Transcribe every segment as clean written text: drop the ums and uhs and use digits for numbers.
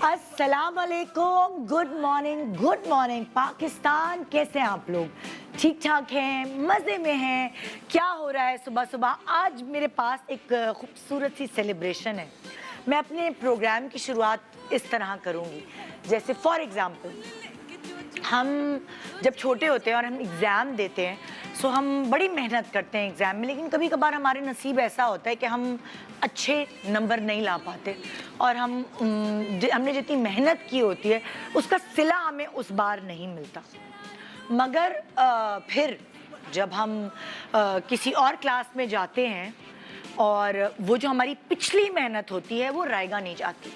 अस्सलाम वालेकुम, good morning Pakistan. कैसे हैं आप लोग? ठीक ठाक हैं, मज़े में हैं? क्या हो रहा है सुबह सुबह? आज मेरे पास एक खूबसूरत सी सेलिब्रेशन है। मैं अपने प्रोग्राम की शुरुआत इस तरह करूँगी, जैसे फॉर एग्ज़ाम्पल हम जब छोटे होते हैं और हम एग्ज़ाम देते हैं, सो हम बड़ी मेहनत करते हैं एग्ज़ाम में, लेकिन कभी कभार हमारे नसीब ऐसा होता है कि हम अच्छे नंबर नहीं ला पाते और हमने जितनी मेहनत की होती है उसका सिला हमें उस बार नहीं मिलता। मगर फिर जब हम किसी और क्लास में जाते हैं और वो जो हमारी पिछली मेहनत होती है वो रायगा नहीं जाती,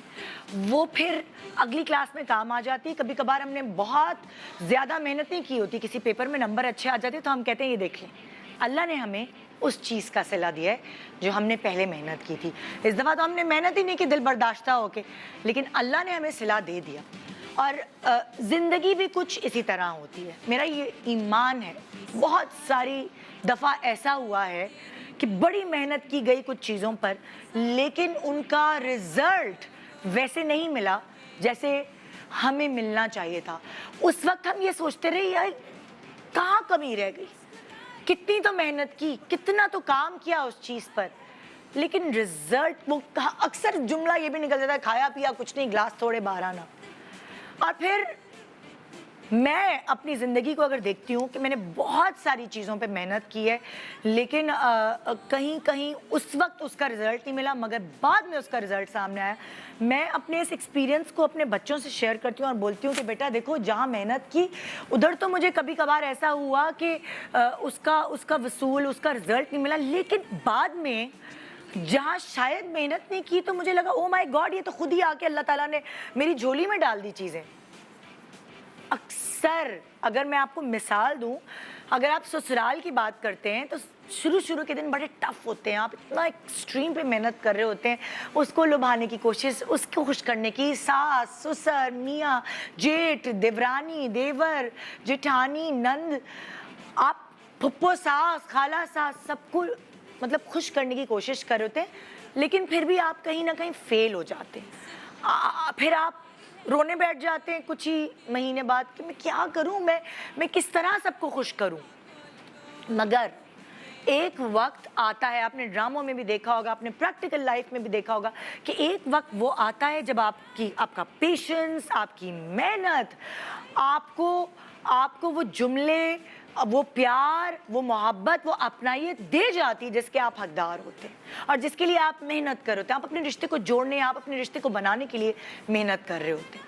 वो फिर अगली क्लास में काम आ जाती है। कभी कभार हमने बहुत ज़्यादा मेहनत नहीं की होती, किसी पेपर में नंबर अच्छे आ जाते तो हम कहते हैं ये देख लें, अल्लाह ने हमें उस चीज़ का सिला दिया है जो हमने पहले मेहनत की थी। इस दफ़ा तो हमने मेहनत ही नहीं की दिल बर्दाश्ता होके, लेकिन अल्लाह ने हमें सिला दे दिया। और ज़िंदगी भी कुछ इसी तरह होती है, मेरा ये ईमान है। बहुत सारी दफ़ा ऐसा हुआ है कि बड़ी मेहनत की गई कुछ चीज़ों पर, लेकिन उनका रिज़ल्ट वैसे नहीं मिला जैसे हमें मिलना चाहिए था। उस वक्त हम ये सोचते रहे यार कहाँ कमी रह गई, कितनी तो मेहनत की, कितना तो काम किया उस चीज़ पर, लेकिन रिज़ल्ट वो अक्सर जुमला ये भी निकल जाता है, खाया पिया कुछ नहीं, गिलास थोड़े बाहर आना। और फिर मैं अपनी ज़िंदगी को अगर देखती हूँ कि मैंने बहुत सारी चीज़ों पे मेहनत की है, लेकिन कहीं कहीं उस वक्त उसका रिज़ल्ट नहीं मिला, मगर बाद में उसका रिज़ल्ट सामने आया। मैं अपने इस एक्सपीरियंस को अपने बच्चों से शेयर करती हूँ और बोलती हूँ कि बेटा देखो, जहाँ मेहनत की उधर तो मुझे कभी कभार ऐसा हुआ कि उसका वसूल, उसका रिज़ल्ट नहीं मिला, लेकिन बाद में जहाँ शायद मेहनत नहीं की तो मुझे लगा ओ माय गॉड, ये तो खुद ही आके अल्लाह ताला ने मेरी झोली में डाल दी चीज़ें। अक्सर अगर मैं आपको मिसाल दूं, अगर आप ससुराल की बात करते हैं तो शुरू के दिन बड़े टफ होते हैं, आप इतना एक्सट्रीम पे मेहनत कर रहे होते हैं, उसको लुभाने की कोशिश, उसको खुश करने की, सास ससुर मियाँ जेठ देवरानी देवर जेठानी नंद, आप फुप्पो सास खाला सास सबको मतलब खुश करने की कोशिश कर रहे होते हैं, लेकिन फिर भी आप कहीं ना कहीं फेल हो जाते हैं। फिर आप रोने बैठ जाते हैं कुछ ही महीने बाद कि मैं क्या करूं, मैं किस तरह सबको खुश करूं। मगर एक वक्त आता है, आपने ड्रामों में भी देखा होगा, आपने प्रैक्टिकल लाइफ में भी देखा होगा कि एक वक्त वो आता है जब आपका पेशेंस, आपकी मेहनत आपको वो जुमले, वो प्यार, वो मोहब्बत, वो अपनाइयत दे जाती है जिसके आप हकदार होते हैं और जिसके लिए आप मेहनत कर रहे होते हैं। आप अपने रिश्ते को जोड़ने, आप अपने रिश्ते को बनाने के लिए मेहनत कर रहे होते हैं।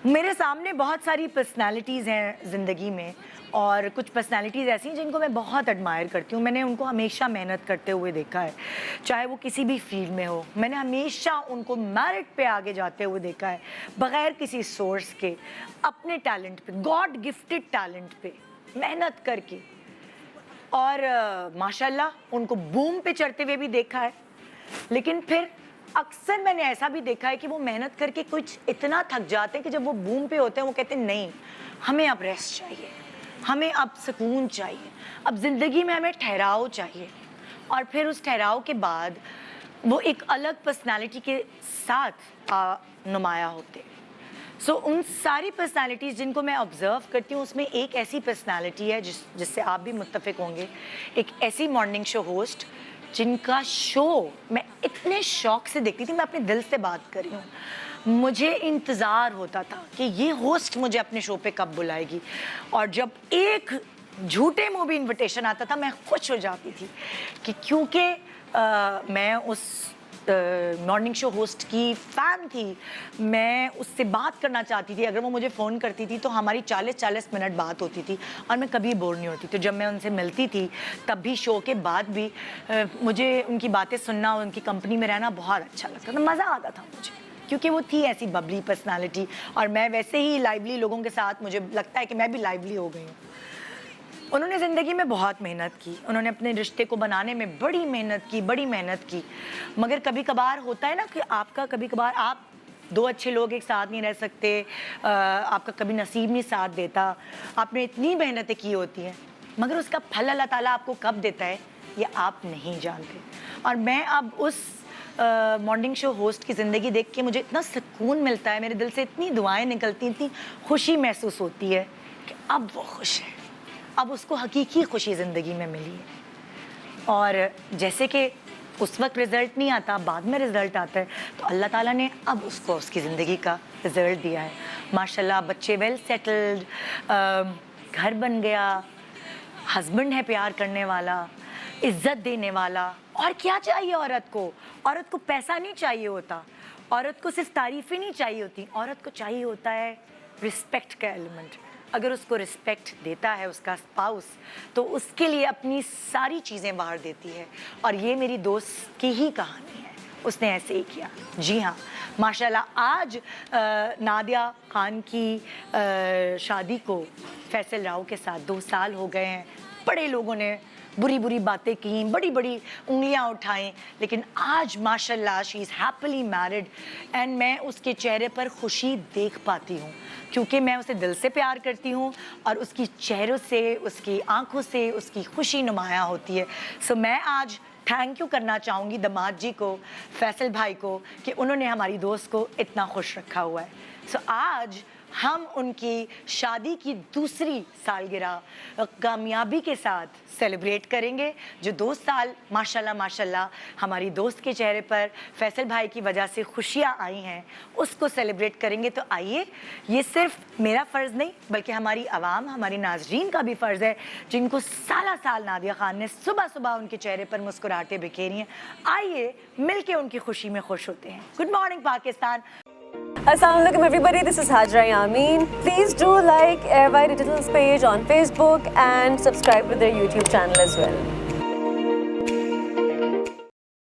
मेरे सामने बहुत सारी पर्सनालिटीज़ हैं ज़िंदगी में, और कुछ पर्सनालिटीज़ ऐसी हैं जिनको मैं बहुत एडमायर करती हूँ। मैंने उनको हमेशा मेहनत करते हुए देखा है, चाहे वो किसी भी फील्ड में हो। मैंने हमेशा उनको मेरिट पे आगे जाते हुए देखा है, बग़ैर किसी सोर्स के, अपने टैलेंट पे, गॉड गिफ्टेड टैलेंट पे मेहनत करके। और माशाल्लाह उनको बूम पे चढ़ते हुए भी देखा है, लेकिन फिर अक्सर मैंने ऐसा भी देखा है कि वो मेहनत करके कुछ इतना थक जाते हैं कि जब वो बूम पे होते हैं वो कहते हैं नहीं, हमें अब रेस्ट चाहिए, हमें अब सुकून चाहिए, अब ज़िंदगी में हमें ठहराव चाहिए। और फिर उस ठहराव के बाद वो एक अलग पर्सनालिटी के साथ नुमाया होते हैं। सो उन सारी पर्सनालिटीज़ जिनको मैं ऑब्ज़र्व करती हूँ, उसमें एक ऐसी पर्सनालिटी है जिससे आप भी मुत्तफ़िक होंगे, एक ऐसी मॉर्निंग शो होस्ट जिनका शो मैं इतने शौक़ से देखती थी, मैं अपने दिल से बात कर रही हूँ। मुझे इंतज़ार होता था कि ये होस्ट मुझे अपने शो पे कब बुलाएगी, और जब एक झूठे मुँह भी इन्विटेशन आता था मैं खुश हो जाती थी कि क्योंकि मैं उस मॉर्निंग शो होस्ट की फ़ैन थी, मैं उससे बात करना चाहती थी। अगर वो मुझे फ़ोन करती थी तो हमारी 40-40 मिनट बात होती थी और मैं कभी बोर नहीं होती। तो जब मैं उनसे मिलती थी तब भी, शो के बाद भी, मुझे उनकी बातें सुनना, उनकी कंपनी में रहना बहुत अच्छा लगता था, मज़ा आता था मुझे, क्योंकि वो थी ऐसी बबली पर्सनालिटी। और मैं वैसे ही लाइवली लोगों के साथ, मुझे लगता है कि मैं भी लाइवली हो गई हूँ। उन्होंने ज़िंदगी में बहुत मेहनत की, उन्होंने अपने रिश्ते को बनाने में बड़ी मेहनत की। मगर कभी कभार होता है ना कि कभी कभार आप दो अच्छे लोग एक साथ नहीं रह सकते, आपका कभी नसीब नहीं साथ देता, आपने इतनी मेहनतें की होती हैं, मगर उसका फल अल्लाह ताला आपको कब देता है ये आप नहीं जानते। और मैं अब उस मॉर्निंग शो होस्ट की ज़िंदगी देख के मुझे इतना सुकून मिलता है, मेरे दिल से इतनी दुआएं निकलती, इतनी खुशी महसूस होती है कि अब वो खुश है, अब उसको हकीकी खुशी ज़िंदगी में मिली है। और जैसे कि उस वक्त रिज़ल्ट नहीं आता, बाद में रिज़ल्ट आता है, तो अल्लाह ताला ने अब उसको उसकी ज़िंदगी का रिज़ल्ट दिया है। माशाल्लाह बच्चे वेल सेटल्ड, घर बन गया, हस्बैंड है प्यार करने वाला, इज्जत देने वाला। और क्या चाहिए औरत को? औरत को पैसा नहीं चाहिए होता, औरत को सिर्फ तारीफ़ें नहीं चाहिए होती, औरत को चाहिए होता है रिस्पेक्ट का एलिमेंट। अगर उसको रिस्पेक्ट देता है उसका स्पाउस, तो उसके लिए अपनी सारी चीज़ें बाहर देती है। और ये मेरी दोस्त की ही कहानी है, उसने ऐसे ही किया। जी हाँ, माशाल्लाह आज नादिया खान की शादी को फैसल राव के साथ 2 साल हो गए हैं। बड़े लोगों ने बुरी बुरी बातें की, बड़ी बड़ी उंगलियां उठाई, लेकिन आज माशाल्लाह she is happily married and मैं उसके चेहरे पर खुशी देख पाती हूँ, क्योंकि मैं उसे दिल से प्यार करती हूँ और उसकी चेहरों से, उसकी आंखों से उसकी खुशी नुमायाँ होती है। सो मैं आज थैंक यू करना चाहूँगी दामाद जी को, फैसल भाई को, कि उन्होंने हमारी दोस्त को इतना खुश रखा हुआ है। सो आज हम उनकी शादी की दूसरी सालगिरह कामयाबी के साथ सेलिब्रेट करेंगे। जो 2 साल माशाल्लाह माशाल्लाह हमारी दोस्त के चेहरे पर फैसल भाई की वजह से खुशियाँ आई हैं, उसको सेलिब्रेट करेंगे। तो आइए, ये सिर्फ मेरा फ़र्ज़ नहीं बल्कि हमारी आवाम, हमारी नाज़रीन का भी फ़र्ज़ है, जिनको साला साल नादिया खान ने सुबह सुबह उनके चेहरे पर मुस्कुराहटें बिखेरी हैं। आइए मिल के उनकी खुशी में खुश होते हैं। Good morning Pakistan. Assalamu alaikum everybody, this is Hajra Yameen. Please do like Airby Digital's page on Facebook and subscribe to their YouTube channel as well.